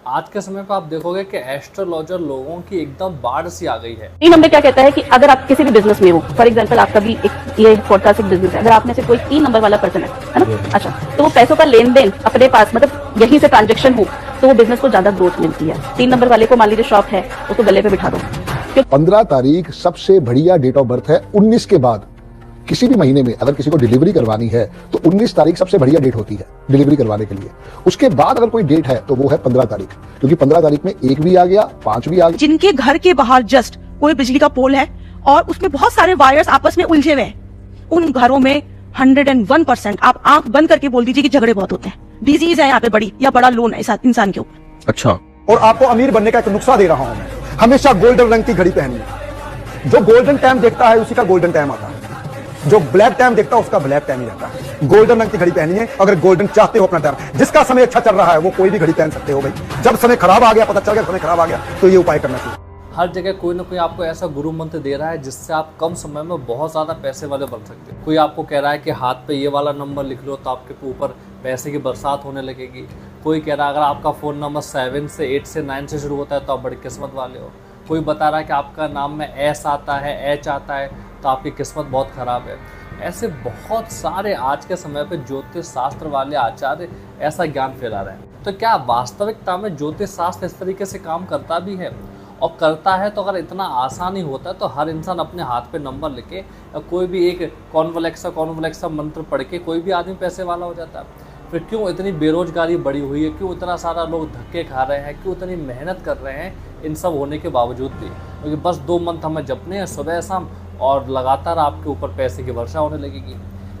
आज के समय पे आप देखोगे कि एस्ट्रोलॉजर लोगों की एकदम बाढ़ सी आ गई है। 3 नंबर क्या कहता है कि अगर आप किसी भी बिजनेस में हो, फॉर एग्जांपल आपका भी एक ये पॉडकास्ट एक बिजनेस है, अगर आप में से कोई 3 नंबर वाला पर्सन है ना, अच्छा, तो वो पैसों का लेन देन अपने पास मतलब यहीं से ट्रांजेक्शन हो तो वो बिजनेस को ज्यादा ग्रोथ मिलती है। 3 नंबर वाले को मान लीजिए शॉप है, उसको गले पे बिठा दो। 15 तारीख सबसे बढ़िया डेट ऑफ बर्थ है। 19 के बाद किसी भी महीने में अगर किसी को डिलीवरी करवानी है तो 19 तारीख सबसे बढ़िया डेट होती है डिलीवरी करवाने के लिए। उसके बाद अगर कोई डेट है तो वो है 15 तारीख, क्योंकि 15 तारीख में 1 भी आ गया, 5 भी आ गया। जिनके घर के बाहर जस्ट कोई बिजली का पोल है और उसमें बहुत सारे वायर्स आपस में उलझे हुए हैं, उन घरों में 101% आप आंख बंद करके बोल दीजिए कि झगड़े बहुत होते हैं। डिजीज है यहाँ पे बड़ी, या बड़ा लोन है इंसान के ऊपर। अच्छा, और आपको अमीर बनने का एक नुस्खा दे रहा हूं मैं, हमेशा गोल्डन रंग की घड़ी पहनिए। जो गोल्डन टाइम देखता है उसी का गोल्डन टाइम आता है, जो ब्लैक टाइम देखता है उसका ब्लैक टाइम ही आता है। गोल्डन रंग की घड़ी पहनिए अगर गोल्डन चाहते हो अपना टाइम। जिसका समय अच्छा चल रहा है वो कोई भी घड़ी पहन सकते हो भाई। जब समय खराब आ गया, पता चल गया समय खराब आ गया, तो ये उपाय करना चाहिए। हर जगह कोई ना कोई आपको ऐसा गुरु मंत्र दे रहा है जिससे आप कम समय में बहुत ज़्यादा पैसे वाले बन सकते हैं। कोई आपको कह रहा है कि हाथ पे ये वाला नंबर लिख लो तो आपके ऊपर पैसे की बरसात होने लगेगी। कोई कह रहा है अगर आपका फ़ोन नंबर 7 से 8 से 9 से शुरू होता है तो आप बड़ी किस्मत वाले हो। कोई बता रहा है कि आपका नाम में एस आता है, एच आता है तो आपकी किस्मत बहुत ख़राब है। ऐसे बहुत सारे आज के समय पे ज्योतिष शास्त्र वाले आचार्य ऐसा ज्ञान फैला रहे हैं। तो क्या वास्तविकता में ज्योतिष शास्त्र इस तरीके से काम करता भी है? और करता है तो अगर इतना आसान ही होता है तो हर इंसान अपने हाथ पे नंबर लिखे या कोई भी एक कॉन्वलेक्सा मंत्र पढ़ के कोई भी आदमी पैसे वाला हो जाता है। फिर क्यों इतनी बेरोजगारी बढ़ी हुई है? क्यों इतना सारा लोग धक्के खा रहे हैं? क्यों इतनी मेहनत कर रहे हैं इन सब होने के बावजूद भी? क्योंकि बस 2 मंथ हमें जपने हैं सुबह शाम और लगातार आपके ऊपर पैसे की वर्षा होने लगेगी।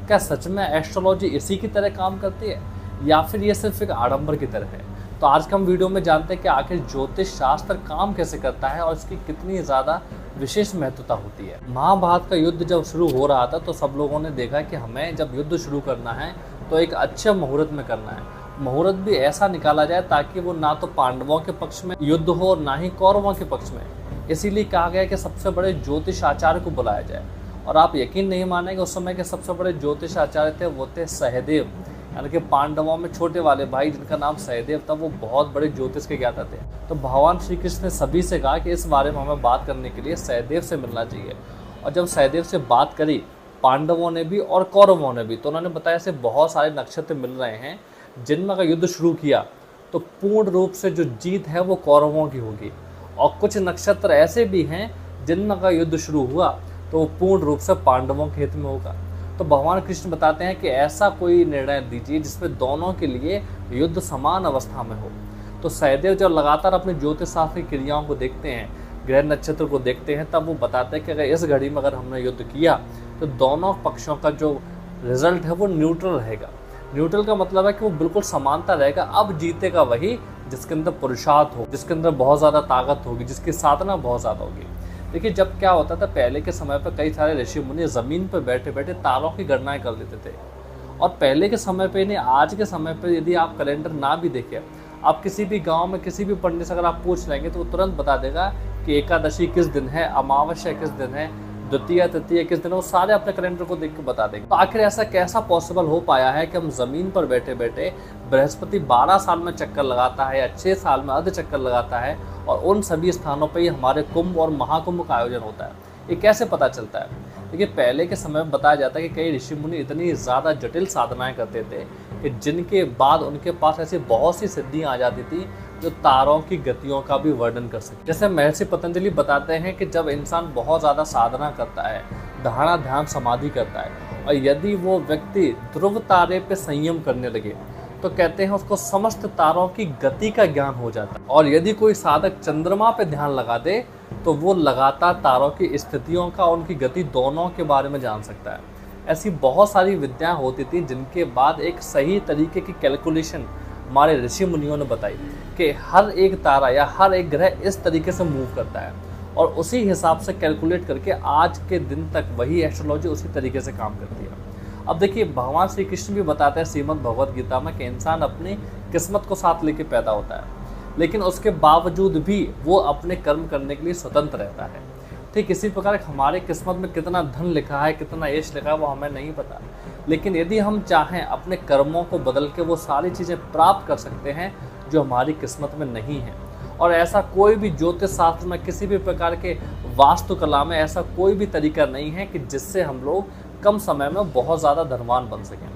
क्या सच में एस्ट्रोलॉजी इसी की तरह काम करती है या फिर ये सिर्फ एक आडंबर की तरह है? तो आज के हम वीडियो में जानते हैं कि आखिर ज्योतिष शास्त्र काम कैसे करता है और इसकी कितनी ज़्यादा विशेष महत्वता होती है। महाभारत का युद्ध जब शुरू हो रहा था तो सब लोगों ने देखा कि हमें जब युद्ध शुरू करना है तो एक अच्छे मुहूर्त में करना है। मुहूर्त भी ऐसा निकाला जाए ताकि वो ना तो पांडवों के पक्ष में युद्ध हो और ना ही कौरवों के पक्ष में। इसीलिए कहा गया कि सबसे बड़े ज्योतिष आचार्य को बुलाया जाए। और आप यकीन नहीं मानेंगे, उस समय के सबसे बड़े ज्योतिष आचार्य थे वो थे सहदेव, यानी कि पांडवों में छोटे वाले भाई जिनका नाम सहदेव था। वो बहुत बड़े ज्योतिष के ज्ञाता थे। तो भगवान श्री कृष्ण ने सभी से कहा कि इस बारे में हमें बात करने के लिए सहदेव से मिलना चाहिए। और जब सहदेव से बात करी पांडवों ने भी और कौरवों ने भी, तो उन्होंने बताया ऐसे बहुत सारे नक्षत्र मिल रहे हैं जिनमें अगर युद्ध शुरू किया तो पूर्ण रूप से जो जीत है वो कौरवों की होगी। और कुछ नक्षत्र ऐसे भी हैं जिनमें अगर युद्ध शुरू हुआ तो वो पूर्ण रूप से पांडवों के हित में होगा। तो भगवान कृष्ण बताते हैं कि ऐसा कोई निर्णय दीजिए जिसमें दोनों के लिए युद्ध समान अवस्था में हो। तो सहदेव जब लगातार अपने ज्योतिष शास्त्र की क्रियाओं को देखते हैं, ग्रह नक्षत्र को देखते हैं, तब वो बताते हैं कि अगर इस घड़ी में अगर हमने युद्ध किया तो दोनों पक्षों का जो रिजल्ट है वो न्यूट्रल रहेगा। न्यूट्रल का मतलब है कि वो बिल्कुल समानता रहेगा। अब जीतेगा वही जिसके अंदर पुरुषार्थ हो, जिसके अंदर बहुत ज़्यादा ताकत होगी, जिसकी साधना बहुत ज़्यादा होगी। देखिए, जब क्या होता था पहले के समय पर, कई सारे ऋषि मुनि ज़मीन पर बैठे बैठे तारों की गणनाएं कर लेते थे। और पहले के समय पे नहीं, आज के समय पे यदि आप कैलेंडर ना भी देखें, आप किसी भी गांव में किसी भी पंडित से अगर आप पूछ लेंगे तो वो तुरंत बता देगा कि एकादशी किस दिन है, अमावस्या किस दिन है, द्वितीय तृतीय किस दिन है। वो सारे अपने कैलेंडर को देख के बता देंगे। तो आखिर ऐसा कैसा पॉसिबल हो पाया है कि हम ज़मीन पर बैठे बैठे बृहस्पति 12 साल में चक्कर लगाता है या 6 साल में अर्ध चक्कर लगाता है और उन सभी स्थानों पर ही हमारे कुंभ और महाकुंभ का आयोजन होता है? ये कैसे पता चलता है? देखिए, पहले के समय में बताया जाता है कि कई ऋषि मुनि इतनी ज़्यादा जटिल साधनाएं करते थे कि जिनके बाद उनके पास ऐसी बहुत सी सिद्धियां आ जाती थी जो तारों की गतियों का भी वर्णन कर सकते। जैसे महर्षि पतंजलि बताते हैं कि जब इंसान बहुत ज़्यादा साधना करता है, धारणा ध्यान समाधि करता है और यदि वो व्यक्ति ध्रुव तारे पे संयम करने लगे तो कहते हैं उसको समस्त तारों की गति का ज्ञान हो जाता है। और यदि कोई साधक चंद्रमा पे ध्यान लगा दे तो वो लगातार तारों की स्थितियों का, उनकी गति दोनों के बारे में जान सकता है। ऐसी बहुत सारी विद्याएं होती थी जिनके बाद एक सही तरीके की कैलकुलेशन हमारे ऋषि मुनियों ने बताई कि हर एक तारा या हर एक ग्रह इस तरीके से मूव करता है और उसी हिसाब से कैलकुलेट करके आज के दिन तक वही एस्ट्रोलॉजी उसी तरीके से काम करती है। अब देखिए, भगवान श्री कृष्ण भी बताते हैं श्रीमद् भगवद गीता में कि इंसान अपनी किस्मत को साथ लेके पैदा होता है, लेकिन उसके बावजूद भी वो अपने कर्म करने के लिए स्वतंत्र रहता है। ठीक इसी प्रकार हमारे किस्मत में कितना धन लिखा है, कितना यश लिखा है, वो हमें नहीं पता। लेकिन यदि हम चाहें अपने कर्मों को बदल के वो सारी चीज़ें प्राप्त कर सकते हैं जो हमारी किस्मत में नहीं है। और ऐसा कोई भी ज्योतिष शास्त्र में, किसी भी प्रकार के वास्तुकला में ऐसा कोई भी तरीका नहीं है कि जिससे हम लोग कम समय में बहुत ज़्यादा धनवान बन सकें।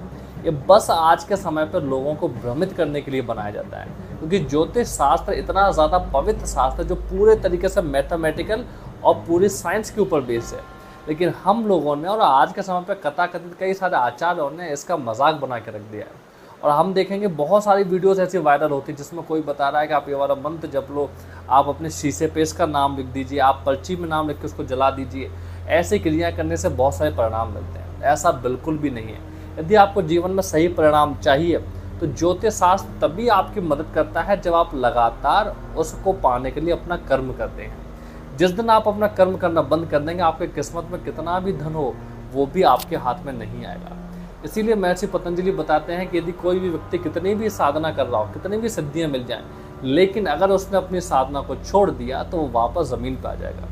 ये बस आज के समय पर लोगों को भ्रमित करने के लिए बनाया जाता है, क्योंकि ज्योतिष शास्त्र इतना ज़्यादा पवित्र शास्त्र है जो पूरे तरीके से मैथमेटिकल और पूरी साइंस के ऊपर बेस्ड है। लेकिन हम लोगों ने और आज के समय पर कथाकथित कई सारे आचार्यों ने इसका मजाक बना के रख दिया है। और हम देखेंगे बहुत सारी वीडियोस ऐसी वायरल होती है जिसमें कोई बता रहा है कि आप ये वाला मंत्र जप लो, आप अपने शीशे पे इसका नाम लिख दीजिए, आप पर्ची में नाम लिख के उसको जला दीजिए, ऐसी क्रिया करने से बहुत सारे परिणाम मिलते हैं। ऐसा बिल्कुल भी नहीं है। यदि आपको जीवन में सही परिणाम चाहिए तो ज्योतिष शास्त्र तभी आपकी मदद करता है जब आप लगातार उसको पाने के लिए अपना कर्म करते हैं। जिस दिन आप अपना कर्म करना बंद कर देंगे, आपके किस्मत में कितना भी धन हो वो भी आपके हाथ में नहीं आएगा। इसीलिए महर्षि पतंजलि बताते हैं कि यदि कोई भी व्यक्ति कितनी भी साधना कर रहा हो, कितनी भी सिद्धियां मिल जाएं, लेकिन अगर उसने अपनी साधना को छोड़ दिया तो वो वापस ज़मीन पर आ जाएगा।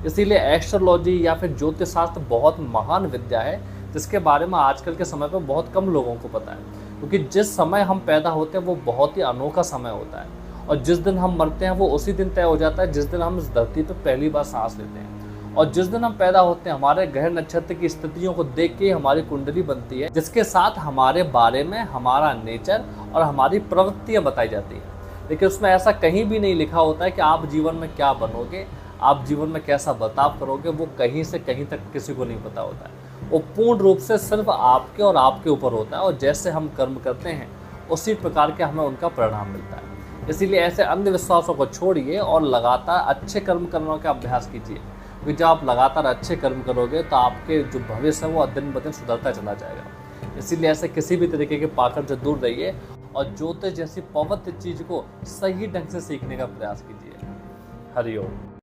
इसीलिए एस्ट्रोलॉजी या फिर ज्योतिष शास्त्र बहुत महान विद्या है जिसके बारे में आजकल के समय पर बहुत कम लोगों को पता है, क्योंकि जिस समय हम पैदा होते हैं वो बहुत ही अनोखा समय होता है और जिस दिन हम मरते हैं वो उसी दिन तय हो जाता है जिस दिन हम इस धरती पर पहली बार सांस लेते हैं। और जिस दिन हम पैदा होते हैं हमारे ग्रह नक्षत्र की स्थितियों को देख के हमारी कुंडली बनती है, जिसके साथ हमारे बारे में हमारा नेचर और हमारी प्रवृत्तियाँ बताई जाती हैं। लेकिन उसमें ऐसा कहीं भी नहीं लिखा होता है कि आप जीवन में क्या बनोगे, आप जीवन में कैसा बर्ताव करोगे, वो कहीं से कहीं तक किसी को नहीं पता होता है। वो पूर्ण रूप से सिर्फ आपके और आपके ऊपर होता है और जैसे हम कर्म करते हैं उसी प्रकार के हमें उनका परिणाम मिलता है। इसीलिए ऐसे अंधविश्वासों को छोड़िए और लगातार अच्छे कर्म करने का अभ्यास कीजिए, क्योंकि जब आप लगातार अच्छे कर्म करोगे तो आपके जो भविष्य है वो दिन ब दिन सुधरता चला जाएगा। इसीलिए ऐसे किसी भी तरीके के पाखंड से दूर रहिए और ज्योतिष जैसी पवित्र चीज़ को सही ढंग से सीखने का प्रयास कीजिए। हरि ओम।